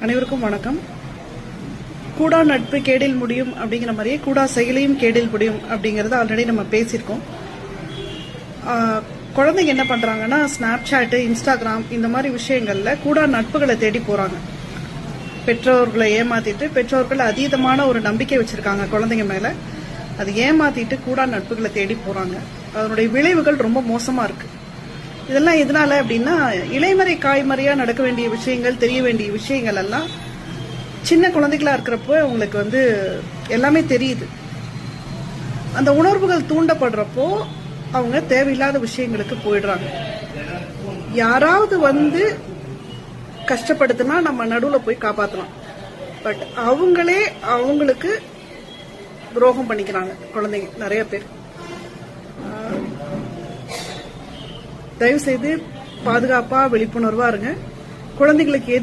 அனைவருக்கும் வணக்கம். கூடா நட்பு கேடில் முடியும் அப்படிங்கிற மாதிரியே கூடா செயலையும் கேடில் முடியும் அப்படிங்கறத ஆல்ரெடி நம்ம பேசியிருக்கோம். குழந்தைங்க என்ன பண்றாங்கன்னா ஸ்னாப் சாட், இன்ஸ்டாகிராம் இந்த மாதிரி விஷயங்கள்ல கூடா நட்புகளை தேடி போறாங்க. பெற்றோர்களை ஏமாத்திட்டு, பெற்றோர்கள் அதீதமான ஒரு நம்பிக்கை வச்சிருக்காங்க குழந்தைங்க மேல. அது ஏமாத்திட்டு கூடா நட்புகளை தேடி போறாங்க. அதனுடைய விளைவுகள் ரொம்ப மோசமா இருக்கு. இதெல்லாம் எதனால அப்படின்னா, இளைமறை காய்மறையா நடக்க வேண்டிய விஷயங்கள், தெரிய வேண்டிய விஷயங்கள் எல்லாம் சின்ன குழந்தைகளா இருக்கிறப்போ அவங்களுக்கு எல்லாமே தெரியுது. அந்த உணர்வுகள் தூண்டப்படுறப்போ அவங்க தேவையில்லாத விஷயங்களுக்கு போயிடுறாங்க. யாராவது கஷ்டப்படுத்தினா நம்ம நடுவுல போய் காப்பாற்றலாம். பட் அவங்களே அவங்களுக்கு துரோகம் பண்ணிக்கிறாங்க குழந்தைங்க நிறைய பேர். தயவு செய்து பாதுகாப்பா, விழிப்புணர்வா இருங்க. குழந்தைகளுக்கு எது